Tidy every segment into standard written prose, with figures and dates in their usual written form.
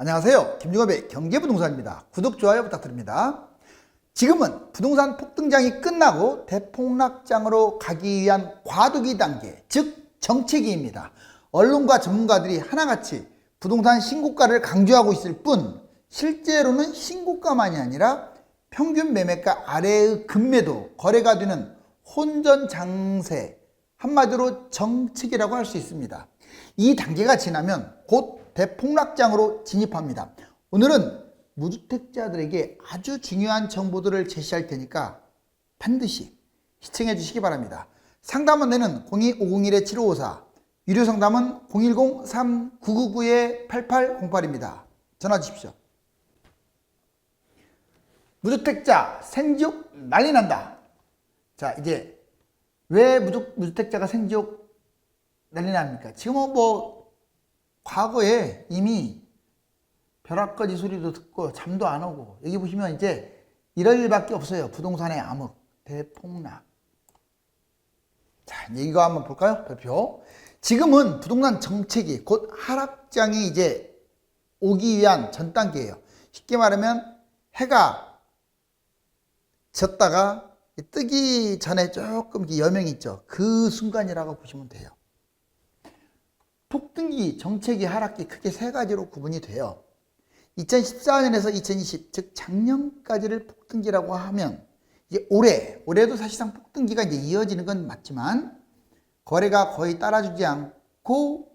안녕하세요. 김종업의 경제부동산입니다. 구독, 좋아요 부탁드립니다. 지금은 부동산 폭등장이 끝나고 대폭락장으로 가기 위한 과도기 단계, 즉 정체기입니다. 언론과 전문가들이 하나같이 부동산 신고가를 강조하고 있을 뿐 실제로는 신고가만이 아니라 평균 매매가 아래의 급매도 거래가 되는 혼전장세, 한마디로 정체기라고 할 수 있습니다. 이 단계가 지나면 곧 대폭락장으로 진입합니다. 오늘은 무주택자들에게 아주 중요한 정보들을 제시할 테니까 반드시 시청해 주시기 바랍니다. 상담 안내는 02501-7554, 유료 상담은 010-3999-8808입니다. 전화 주십시오. 무주택자 생지옥 난리 난다. 자, 이제 왜 무주택자가 생지옥 난리 납니까? 지금은 과거에 이미 벼락거지 소리도 듣고 잠도 안 오고, 여기 보시면 이제 이럴 일밖에 없어요. 부동산의 암흑, 대폭락. 자, 이거 한번 볼까요? 별표. 지금은 부동산 정체기, 곧 하락장이 이제 오기 위한 전 단계예요. 쉽게 말하면 해가 졌다가 뜨기 전에 조금 여명이 있죠. 그 순간이라고 보시면 돼요. 폭등기, 정체기, 하락기 크게 세 가지로 구분이 돼요. 2014년에서 2020, 즉 작년까지를 폭등기라고 하면 이제 올해도 사실상 폭등기가 이제 이어지는 건 맞지만 거래가 거의 따라주지 않고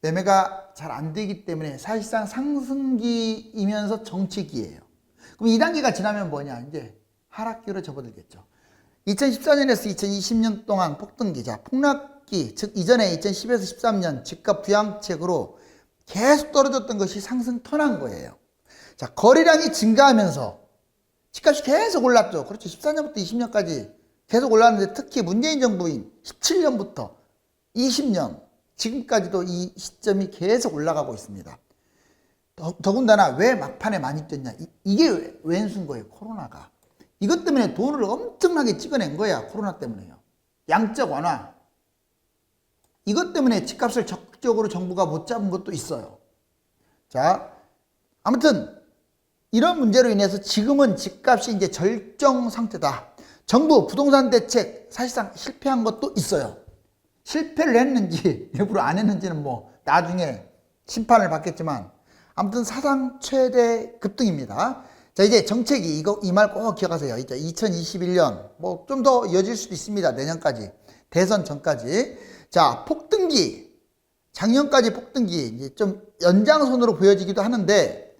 매매가 잘 안 되기 때문에 사실상 상승기이면서 정체기예요. 그럼 이 단계가 지나면 뭐냐? 이제 하락기로 접어들겠죠. 2014년에서 2020년 동안 폭등기자, 폭락기, 즉 이전에 2010에서 13년 집값 부양책으로 계속 떨어졌던 것이 상승 턴한 거예요. 자, 거래량이 증가하면서 집값이 계속 올랐죠. 그렇죠. 14년부터 20년까지 계속 올랐는데 특히 문재인 정부인 17년부터 20년 지금까지도 이 시점이 계속 올라가고 있습니다. 더군다나 왜 막판에 많이 뛰었냐? 이게 왼수인 거예요. 코로나가. 이것 때문에 돈을 엄청나게 찍어낸 거야. 코로나 때문에요. 양적 완화. 이것 때문에 집값을 적극적으로 정부가 못 잡은 것도 있어요. 자, 아무튼 이런 문제로 인해서 지금은 집값이 이제 절정 상태다. 정부 부동산 대책 사실상 실패한 것도 있어요. 실패를 했는지 일부러 안 했는지는 나중에 심판을 받겠지만 아무튼 사상 최대 급등입니다. 자, 이제 정체기, 이 말 꼭 기억하세요. 이제 2021년, 좀 더 이어질 수도 있습니다. 내년까지. 대선 전까지. 자, 폭등기. 작년까지 폭등기. 이제 좀 연장선으로 보여지기도 하는데,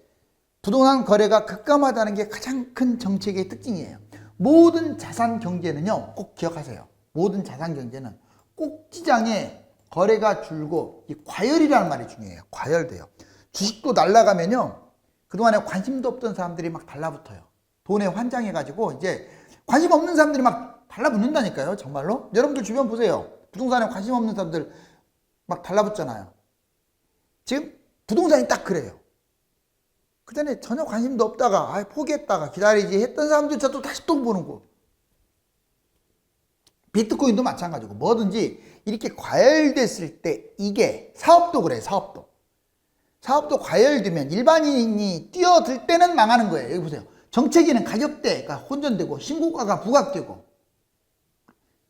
부동산 거래가 급감하다는 게 가장 큰 정체기의 특징이에요. 모든 자산 경제는요, 꼭 기억하세요. 모든 자산 경제는 꼭지장에 거래가 줄고, 이 과열이라는 말이 중요해요. 과열돼요. 주식도 날아가면요, 그동안에 관심도 없던 사람들이 막 달라붙어요. 돈에 환장해가지고 이제 관심 없는 사람들이 막 달라붙는다니까요. 정말로. 여러분들 주변 보세요. 부동산에 관심 없는 사람들 막 달라붙잖아요. 지금 부동산이 딱 그래요. 그 전에 전혀 관심도 없다가 포기했다가 기다리지 했던 사람들조차도 다시 또 보는 거. 비트코인도 마찬가지고 뭐든지 이렇게 과열됐을 때 이게 사업도 그래요. 사업도 과열되면 일반인이 뛰어들 때는 망하는 거예요. 여기 보세요. 정체기는 가격대가 혼전되고 신고가가 부각되고,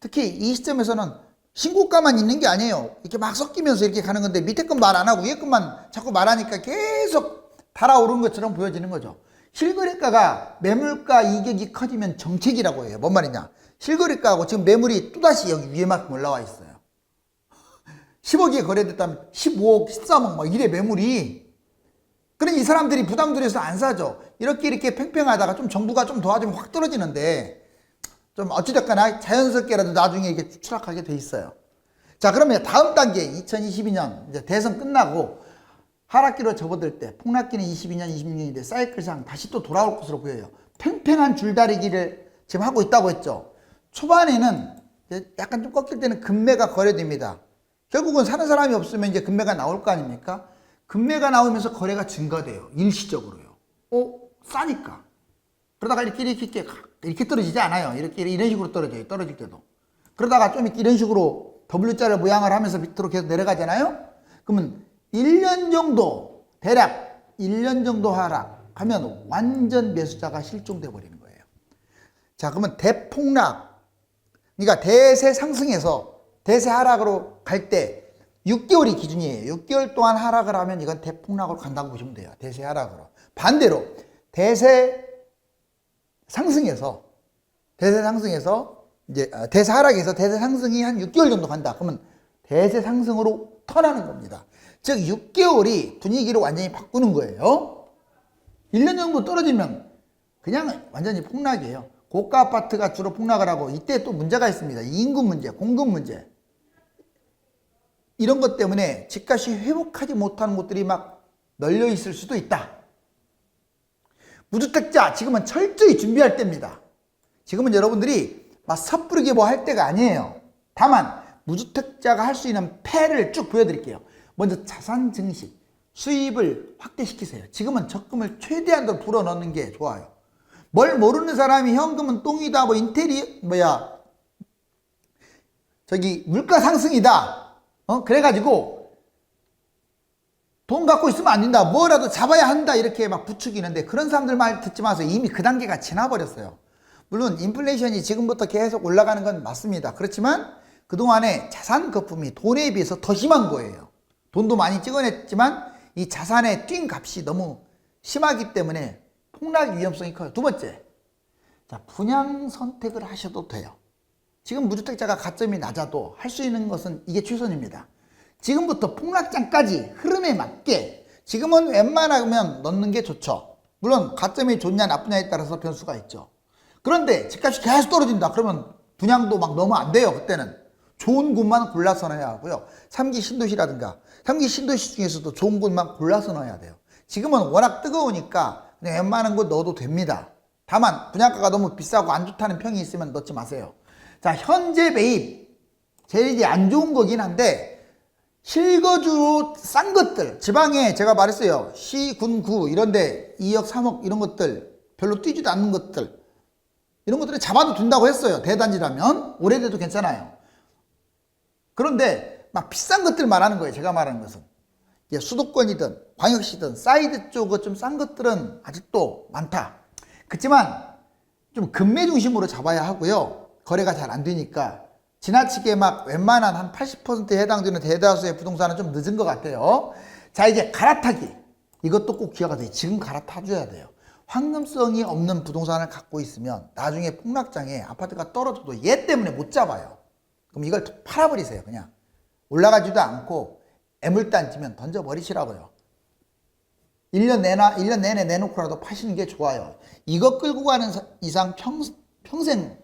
특히 이 시점에서는 신고가만 있는 게 아니에요. 이렇게 막 섞이면서 이렇게 가는 건데 밑에 건 말 안 하고 위에 것만 자꾸 말하니까 계속 달아오르는 것처럼 보여지는 거죠. 실거래가가 매물가 이격이 커지면 정체기라고 해요. 뭔 말이냐? 실거래가하고 지금 매물이 또다시 여기 위에만큼 올라와 있어요. 10억이 거래됐다면 15억, 13억 이래 매물이. 그러니 이 사람들이 부담들여서 안 사죠. 이렇게 팽팽하다가 좀 정부가 좀 도와주면 확 떨어지는데, 좀 어찌됐거나 자연스럽게라도 나중에 이게 추락하게 돼 있어요. 자, 그러면 다음 단계 2022년 이제 대선 끝나고 하락기로 접어들 때 폭락기는 22년, 26년인데 사이클상 다시 또 돌아올 것으로 보여요. 팽팽한 줄다리기를 지금 하고 있다고 했죠. 초반에는 약간 좀 꺾일 때는 급매가 거래됩니다. 결국은 사는 사람이 없으면 이제 급매가 나올 거 아닙니까? 급매가 나오면서 거래가 증가돼요. 일시적으로요. 싸니까. 그러다가 이렇게 떨어지지 않아요. 이런 식으로 떨어져요. 떨어질 때도. 그러다가 좀 이런 식으로 W자를 모양을 하면서 밑으로 계속 내려가잖아요. 그러면 1년 정도 대략 1년 정도 하락하면 완전 매수자가 실종돼 버리는 거예요. 자, 그러면 대폭락, 그러니까 대세 상승에서 대세 하락으로 갈 때 6개월이 기준이에요. 6개월 동안 하락을 하면 이건 대폭락으로 간다고 보시면 돼요. 대세 하락으로. 반대로 대세 상승에서 이제 대세 하락에서 대세 상승이 한 6개월 정도 간다. 그러면 대세 상승으로 턴하는 겁니다. 즉 6개월이 분위기를 완전히 바꾸는 거예요. 1년 정도 떨어지면 그냥 완전히 폭락이에요. 고가 아파트가 주로 폭락을 하고, 이때 또 문제가 있습니다. 임금 문제, 공급 문제. 이런 것 때문에 집값이 회복하지 못하는 곳들이 막 널려 있을 수도 있다. 무주택자 지금은 철저히 준비할 때입니다. 지금은 여러분들이 막 섣부르게 뭐 할 때가 아니에요. 다만 무주택자가 할 수 있는 패를 쭉 보여드릴게요. 먼저 자산 증식, 수입을 확대시키세요. 지금은 적금을 최대한으로 불어넣는 게 좋아요. 뭘 모르는 사람이 현금은 똥이다, 뭐 물가 상승이다, 그래가지고 돈 갖고 있으면 안 된다, 뭐라도 잡아야 한다, 이렇게 막 부추기는데, 그런 사람들 말 듣지 마세요. 이미 그 단계가 지나버렸어요. 물론 인플레이션이 지금부터 계속 올라가는 건 맞습니다. 그렇지만 그동안에 자산 거품이 돈에 비해서 더 심한 거예요. 돈도 많이 찍어냈지만 이 자산의 뛴 값이 너무 심하기 때문에 폭락 위험성이 커요. 두 번째, 자, 분양 선택을 하셔도 돼요. 지금 무주택자가 가점이 낮아도 할 수 있는 것은 이게 최선입니다. 지금부터 폭락장까지 흐름에 맞게 지금은 웬만하면 넣는 게 좋죠. 물론 가점이 좋냐 나쁘냐에 따라서 변수가 있죠. 그런데 집값이 계속 떨어진다 그러면 분양도 막 넣으면 안 돼요. 그때는 좋은 곳만 골라서 넣어야 하고요. 3기 신도시라든가 3기 신도시 중에서도 좋은 곳만 골라서 넣어야 돼요. 지금은 워낙 뜨거우니까 그냥 웬만한 곳 넣어도 됩니다. 다만 분양가가 너무 비싸고 안 좋다는 평이 있으면 넣지 마세요. 자, 현재 매입 제일 이제 안 좋은 거긴 한데, 실거주 싼 것들, 지방에 제가 말했어요. 시, 군, 구 이런데 2억 3억 이런 것들, 별로 뛰지도 않는 것들, 이런 것들은 잡아도 된다고 했어요. 대단지라면 오래돼도 괜찮아요. 그런데 막 비싼 것들 말하는 거예요. 제가 말하는 것은 수도권이든 광역시든 사이드 쪽은 좀 싼 것들은 아직도 많다. 그렇지만 좀 금매 중심으로 잡아야 하고요. 거래가 잘 안 되니까 지나치게 막 웬만한 한 80%에 해당되는 대다수의 부동산은 좀 늦은 것 같아요. 자, 이제 갈아타기, 이것도 꼭 기억하세요. 지금 갈아타줘야 돼요. 황금성이 없는 부동산을 갖고 있으면 나중에 폭락장에 아파트가 떨어져도 얘 때문에 못 잡아요. 그럼 이걸 팔아버리세요. 그냥 올라가지도 않고 애물단지면 던져버리시라고요. 1년 내내 내놓고라도 파시는 게 좋아요. 이거 끌고 가는 이상 평생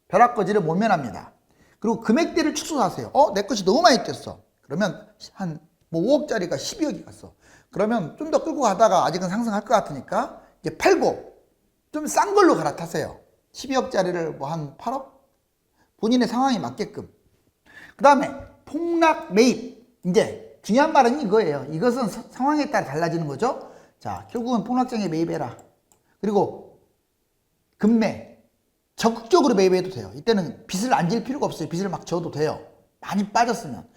벼락거지를 못 면합니다. 그리고 금액대를 축소하세요. 내 것이 너무 많이 뛰었어. 그러면 한 5억짜리가 12억이 갔어. 그러면 좀 더 끌고 가다가 아직은 상승할 것 같으니까 이제 팔고 좀 싼 걸로 갈아타세요. 12억짜리를 뭐 한 8억? 본인의 상황에 맞게끔. 그 다음에 폭락 매입. 이제 중요한 말은 이거예요. 이것은 상황에 따라 달라지는 거죠. 자, 결국은 폭락장에 매입해라. 그리고 금매. 적극적으로 매입해도 돼요. 이때는 빚을 안 질 필요가 없어요. 빚을 막 져도 돼요. 많이 빠졌으면.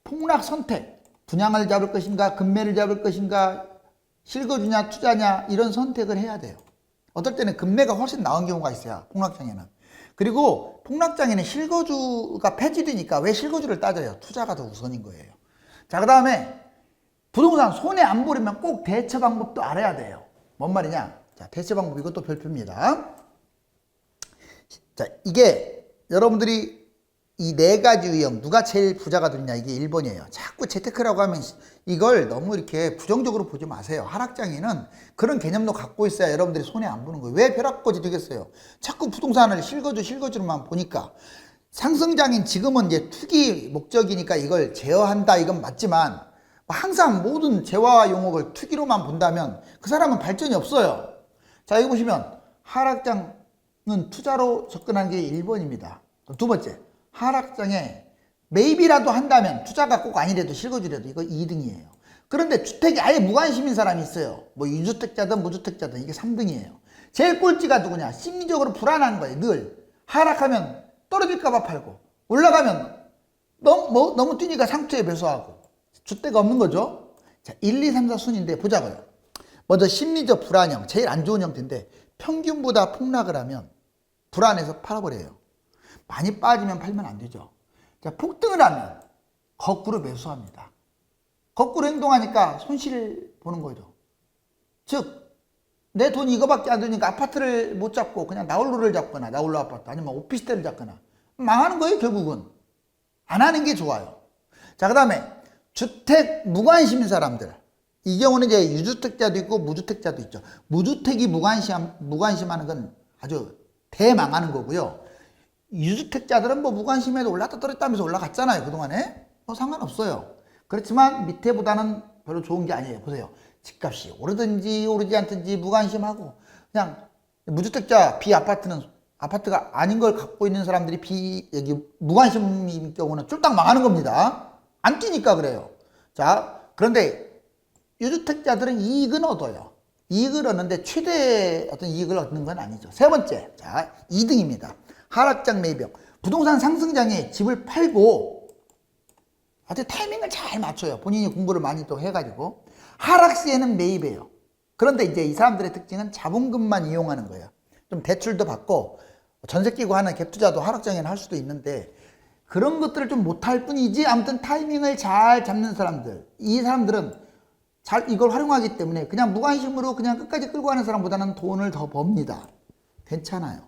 폭락 선택. 분양을 잡을 것인가, 금매를 잡을 것인가, 실거주냐, 투자냐, 이런 선택을 해야 돼요. 어떨 때는 금매가 훨씬 나은 경우가 있어요. 폭락장에는. 그리고 폭락장에는 실거주가 폐지되니까 왜 실거주를 따져요? 투자가 더 우선인 거예요. 자, 그 다음에 부동산 손해 안 보려면 꼭 대처 방법도 알아야 돼요. 뭔 말이냐? 자, 대처 방법, 이것도 별표입니다. 자, 이게 여러분들이 이 4가지 유형 누가 제일 부자가 되느냐, 이게 1번이에요. 자꾸 재테크라고 하면 이걸 너무 이렇게 부정적으로 보지 마세요. 하락장에는 그런 개념도 갖고 있어야 여러분들이 손해 안 보는 거예요. 왜 벼락거지 되겠어요? 자꾸 부동산을 실거주로만 보니까. 상승장인 지금은 이제 투기 목적이니까 이걸 제어한다, 이건 맞지만 항상 모든 재화 용어를 투기로만 본다면 그 사람은 발전이 없어요. 자, 여기 보시면 하락장 는 투자로 접근하는 게 1번입니다. 두 번째, 하락장에 매입이라도 한다면, 투자가 꼭 아니래도 실거주라도 이거 2등이에요. 그런데 주택이 아예 무관심인 사람이 있어요. 뭐 유주택자든 무주택자든 이게 3등이에요. 제일 꼴찌가 누구냐? 심리적으로 불안한 거예요. 늘 하락하면 떨어질까봐 팔고, 올라가면 너무 뛰니까 상투에 매수하고, 주택가 없는 거죠. 자, 1, 2, 3, 4 순인데 보자고요. 먼저 심리적 불안형, 제일 안 좋은 형태인데 평균보다 폭락을 하면 불안해서 팔아버려요. 많이 빠지면 팔면 안 되죠. 자, 폭등을 하면 거꾸로 매수합니다. 거꾸로 행동하니까 손실을 보는 거죠. 즉, 내 돈이 이거밖에 안 되니까 아파트를 못 잡고 그냥 나홀로를 잡거나, 나홀로 아파트 아니면 오피스텔을 잡거나 망하는 거예요, 결국은. 안 하는 게 좋아요. 자, 그 다음에 주택 무관심인 사람들. 이 경우는 이제 유주택자도 있고 무주택자도 있죠. 무주택이 무관심하는 건 아주 대망하는 거고요. 유주택자들은 뭐 무관심해도 올랐다 떨어졌다면서 올라갔잖아요, 그동안에. 뭐 상관없어요. 그렇지만 밑에보다는 별로 좋은 게 아니에요. 보세요. 집값이 오르든지 오르지 않든지 무관심하고 그냥 무주택자 비아파트는 아파트가 아닌 걸 갖고 있는 사람들이 여기 무관심인 경우는 쫄딱 망하는 겁니다. 안 뛰니까 그래요. 자, 그런데 유주택자들은 이익은 얻어요. 이익을 얻는데 최대 어떤 이익을 얻는 건 아니죠. 세 번째, 자, 2등입니다. 하락장 매입형. 부동산 상승장에 집을 팔고 아주 타이밍을 잘 맞춰요. 본인이 공부를 많이 또 해가지고 하락 시에는 매입해요. 그런데 이제 이 사람들의 특징은 자본금만 이용하는 거예요. 좀 대출도 받고 전세 끼고 하는 갭 투자도 하락장에는 할 수도 있는데 그런 것들을 좀 못할 뿐이지 아무튼 타이밍을 잘 잡는 사람들, 이 사람들은 잘 이걸 활용하기 때문에 그냥 무관심으로 그냥 끝까지 끌고 가는 사람보다는 돈을 더 법니다. 괜찮아요.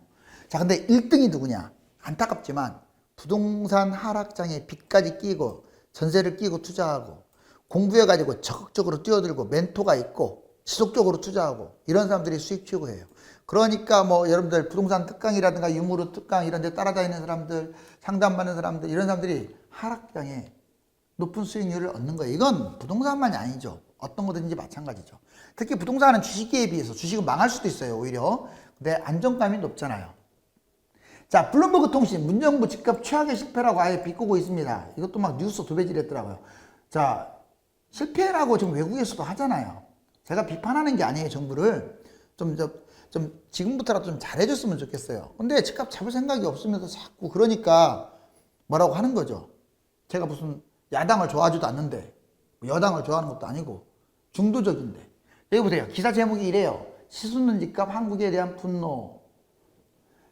자, 근데 1등이 누구냐? 안타깝지만 부동산 하락장에 빚까지 끼고 전세를 끼고 투자하고 공부해가지고 적극적으로 뛰어들고 멘토가 있고 지속적으로 투자하고 이런 사람들이 수익 추구해요. 그러니까 뭐 여러분들 부동산 특강이라든가 유무르 특강 이런 데 따라다니는 사람들, 상담받는 사람들 이런 사람들이 하락장에 높은 수익률을 얻는 거예요. 이건 부동산만이 아니죠. 어떤 거든지 마찬가지죠. 특히 부동산은 주식에 비해서 주식은 망할 수도 있어요. 오히려. 근데 안정감이 높잖아요. 자, 블룸버그 통신 문정부 집값 최악의 실패라고 아예 비꼬고 있습니다. 이것도 막 뉴스 도배질했더라고요. 자, 실패라고 지금 외국에서도 하잖아요. 제가 비판하는 게 아니에요, 정부를. 좀 지금부터라도 좀 잘해줬으면 좋겠어요. 근데 집값 잡을 생각이 없으면서 자꾸 그러니까 뭐라고 하는 거죠. 제가 무슨 야당을 좋아하지도 않는데 여당을 좋아하는 것도 아니고 중도적인데. 여기 보세요. 기사 제목이 이래요. 치솟는 집값 한국에 대한 분노.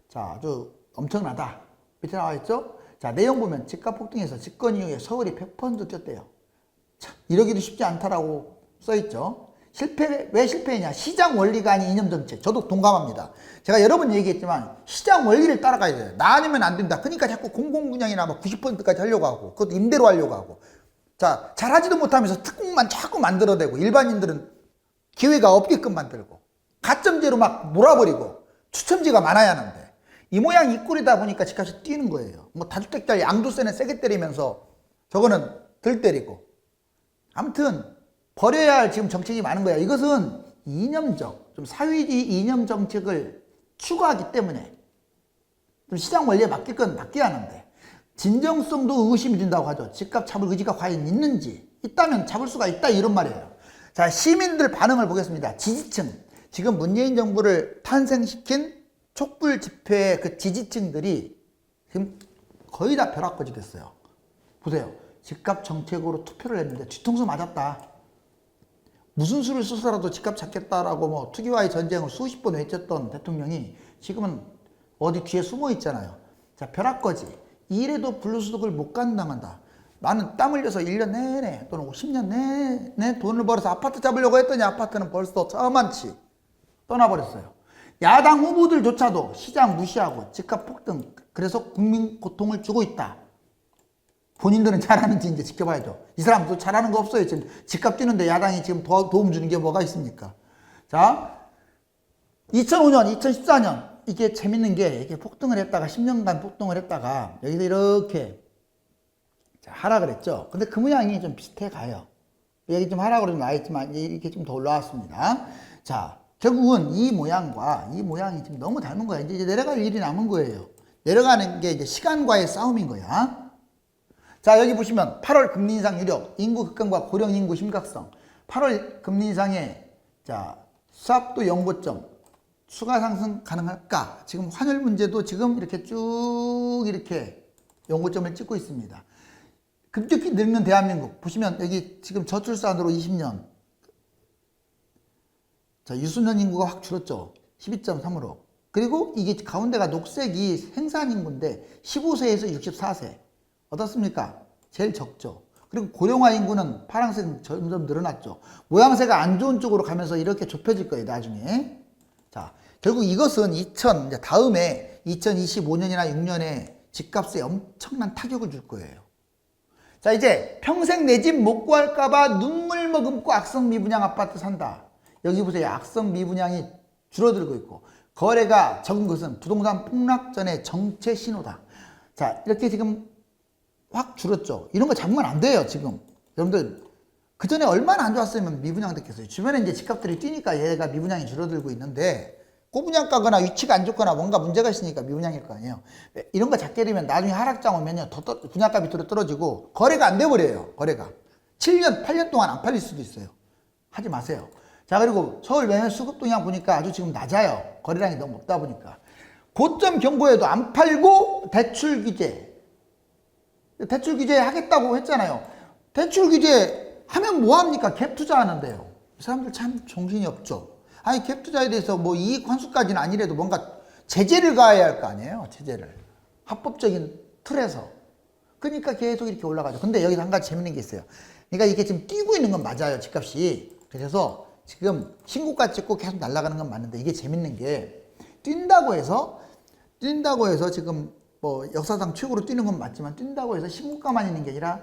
자, 아주 엄청나다. 밑에 나와 있죠? 자, 내용 보면 집값 폭등에서 집권 이후에 서울이 100% 뛰었대요. 참, 이러기도 쉽지 않다라고 써있죠. 왜 실패했냐? 시장 원리가 아닌 이념 정책. 저도 동감합니다. 제가 여러 번 얘기했지만 시장 원리를 따라가야 돼요. 나 아니면 안 된다. 그러니까 자꾸 공공분양이나 뭐 90%까지 하려고 하고 그것도 임대로 하려고 하고. 자, 잘하지도 못하면서 특공만 자꾸 만들어대고 일반인들은 기회가 없게끔 만들고 가점제로 막 몰아버리고 추첨제가 많아야 하는데 이 모양 이 꼴이다 보니까 집값이 뛰는 거예요. 뭐 다주택자 양도세는 세게 때리면서 저거는 덜 때리고. 아무튼 버려야 할 지금 정책이 많은 거야. 이것은 이념적, 좀 사회주의 이념 정책을 추구하기 때문에 좀 시장 원리에 맞게끔 바뀌어야 하는데 진정성도 의심이 된다고 하죠. 집값 잡을 의지가 과연 있는지. 있다면 잡을 수가 있다 이런 말이에요. 자, 시민들 반응을 보겠습니다. 지지층. 지금 문재인 정부를 탄생시킨 촛불 집회의 그 지지층들이 지금 거의 다 벼락거지 됐어요. 보세요. 집값 정책으로 투표를 했는데 뒤통수 맞았다. 무슨 수를 써서라도 집값 잡겠다라고 뭐 투기와의 전쟁을 수십 번 외쳤던 대통령이 지금은 어디 뒤에 숨어 있잖아요. 자, 벼락거지. 이래도 불로소득을 못 감당한다. 나는 땀 흘려서 1년 내내 또는 10년 내내 돈을 벌어서 아파트 잡으려고 했더니 아파트는 벌써 저만치 떠나버렸어요. 야당 후보들조차도 시장 무시하고 집값 폭등, 그래서 국민 고통을 주고 있다. 본인들은 잘하는지 이제 지켜봐야죠. 이 사람도 잘하는 거 없어요. 지금 집값 뛰는데 야당이 지금 도움 주는 게 뭐가 있습니까? 자, 2005년, 2014년 이게 재밌는 게 이게 폭등을 했다가 10년간 폭등을 했다가 여기서 이렇게 하락을 했죠. 근데 그 모양이 좀 비슷해 가요. 여기 좀 하락으로 좀 나와있지만 이렇게 좀 더 올라왔습니다. 자, 결국은 이 모양과 이 모양이 지금 너무 닮은 거야. 이제 내려갈 일이 남은 거예요. 내려가는 게 이제 시간과의 싸움인 거야. 자, 여기 보시면 8월 금리 인상 유력, 인구 급감과 고령 인구 심각성. 8월 금리 인상에 자, 수합도 연고점 추가 상승 가능할까? 지금 환율 문제도 지금 이렇게 쭉 이렇게 연고점을 찍고 있습니다. 급격히 늙는 대한민국 보시면 여기 지금 저출산으로 20년 자 유소년 인구가 확 줄었죠. 12.3으로. 그리고 이게 가운데가 녹색이 생산 인구인데 15세에서 64세 어떻습니까? 제일 적죠. 그리고 고령화 인구는 파란색 점점 늘어났죠. 모양새가 안 좋은 쪽으로 가면서 이렇게 좁혀질 거예요 나중에. 자 결국 이것은 이제 다음에 2025년이나 6년에 집값에 엄청난 타격을 줄 거예요. 자 이제 평생 내 집 못 구할까봐 눈물 머금고 악성 미분양 아파트 산다. 여기 보세요. 악성 미분양이 줄어들고 있고 거래가 적은 것은 부동산 폭락 전의 정체 신호다. 자 이렇게 지금 확 줄었죠. 이런 거 잡으면 안 돼요 지금. 여러분들 그 전에 얼마나 안 좋았으면 미분양 됐겠어요. 주변에 이제 집값들이 뛰니까 얘가 미분양이 줄어들고 있는데 고분양가거나 위치가 안 좋거나 뭔가 문제가 있으니까 미분양일 거 아니에요. 이런 거 잡게 되면 나중에 하락장 오면요 분양가 밑으로 떨어지고 거래가 안 돼버려요. 거래가 7년 8년 동안 안 팔릴 수도 있어요. 하지 마세요. 자 그리고 서울 매매 수급 동향 보니까 아주 지금 낮아요. 거래량이 너무 없다 보니까 고점 경고에도 안 팔고 대출 규제 하겠다고 했잖아요. 대출 규제 하면 뭐합니까? 갭 투자하는데요. 이 사람들 참 정신이 없죠. 아니 갭 투자에 대해서 뭐 이익 환수까지는 아니래도 뭔가 제재를 가해야 할 거 아니에요. 제재를 합법적인 틀에서. 그러니까 계속 이렇게 올라가죠. 근데 여기서 한 가지 재밌는 게 있어요. 그러니까 이게 지금 뛰고 있는 건 맞아요. 집값이. 그래서 지금 신고가 찍고 계속 날아가는 건 맞는데 이게 재밌는 게 뛴다고 해서 지금 뭐 역사상 최고로 뛰는 건 맞지만 뛴다고 해서 신고가만 있는 게 아니라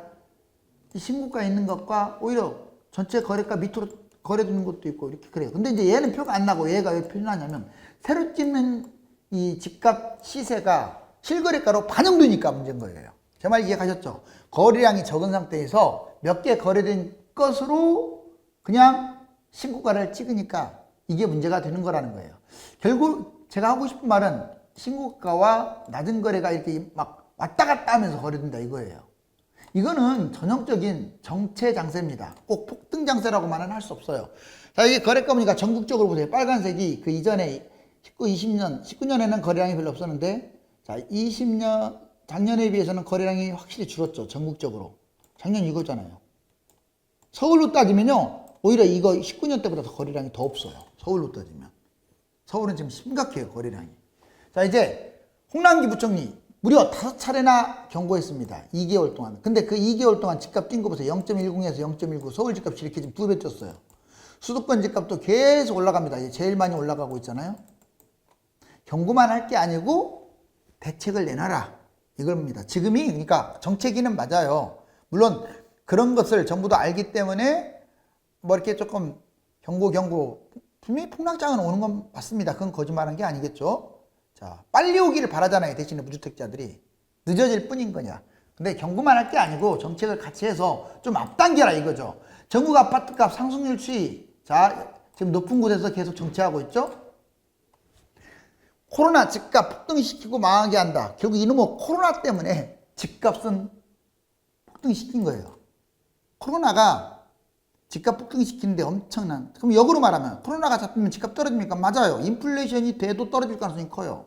이 신고가 있는 것과 오히려 전체 거래가 밑으로 거래되는 것도 있고 이렇게 그래요. 근데 이제 얘는 표가 안 나고 얘가 왜 표나냐면 새로 찍는 이 집값 시세가 실거래가로 반영되니까 문제인 거예요. 제 말 이해가셨죠? 거래량이 적은 상태에서 몇 개 거래된 것으로 그냥 신고가를 찍으니까 이게 문제가 되는 거라는 거예요. 결국 제가 하고 싶은 말은 신고가와 낮은 거래가 이렇게 막 왔다 갔다 하면서 거래된다 이거예요. 이거는 전형적인 정체 장세입니다. 꼭 폭등 장세라고만은 할 수 없어요. 자, 이게 거래가 보니까 전국적으로 보세요. 빨간색이 그 이전에 19년에는 거래량이 별로 없었는데, 자, 20년, 작년에 비해서는 거래량이 확실히 줄었죠. 전국적으로. 작년 이거잖아요. 서울로 따지면요. 오히려 이거 19년 때보다 더 거래량이 더 없어요. 서울로 따지면. 서울은 지금 심각해요. 거래량이. 자, 이제 홍남기 부총리. 무려 5차례나 경고했습니다. 2개월 동안. 근데 그 2개월 동안 집값 뛴 거 보세요. 0.10에서 0.19. 서울 집값이 이렇게 지금 2배 뛰었어요. 수도권 집값도 계속 올라갑니다. 이제 제일 많이 올라가고 있잖아요. 경고만 할 게 아니고 대책을 내놔라. 이겁니다. 지금이 그러니까 정책위는 맞아요. 물론 그런 것을 정부 도 알기 때문에 뭐 이렇게 조금 경고 분명히 폭락장은 오는 건 맞습니다. 그건 거짓말한 게 아니겠죠. 자, 빨리 오기를 바라잖아요. 대신에 무주택자들이. 늦어질 뿐인 거냐. 근데 경고만 할 게 아니고 정책을 같이 해서 좀 앞당겨라 이거죠. 전국 아파트값 상승률 추이. 자, 지금 높은 곳에서 계속 정체하고 있죠. 코로나 집값 폭등시키고 망하게 한다. 결국 이놈의 코로나 때문에 집값은 폭등시킨 거예요. 코로나가 집값 폭등시키는데 엄청난. 그럼 역으로 말하면 코로나가 잡히면 집값 떨어집니까? 맞아요. 인플레이션이 돼도 떨어질 가능성이 커요.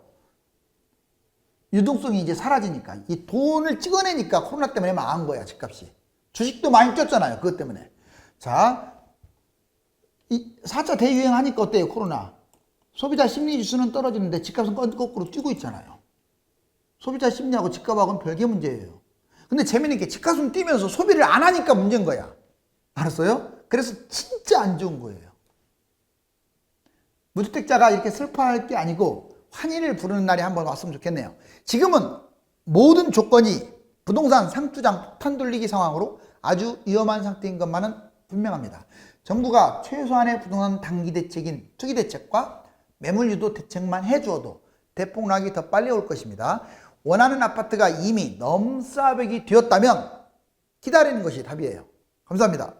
유동성이 이제 사라지니까. 이 돈을 찍어내니까 코로나 때문에 망한 거야, 집값이. 주식도 많이 뛰었잖아요, 그것 때문에. 자, 이 4차 대유행 하니까 어때요, 코로나? 소비자 심리 지수는 떨어지는데 집값은 거꾸로 뛰고 있잖아요. 소비자 심리하고 집값하고는 별개 문제예요. 근데 재밌는 게 집값은 뛰면서 소비를 안 하니까 문제인 거야. 알았어요? 그래서 진짜 안 좋은 거예요. 무주택자가 이렇게 슬퍼할 게 아니고 환희를 부르는 날이 한번 왔으면 좋겠네요. 지금은 모든 조건이 부동산 상투장 폭탄 돌리기 상황으로 아주 위험한 상태인 것만은 분명합니다. 정부가 최소한의 부동산 단기 대책인 투기 대책과 매물 유도 대책만 해주어도 대폭락이 더 빨리 올 것입니다. 원하는 아파트가 이미 넘사벽이 되었다면 기다리는 것이 답이에요. 감사합니다.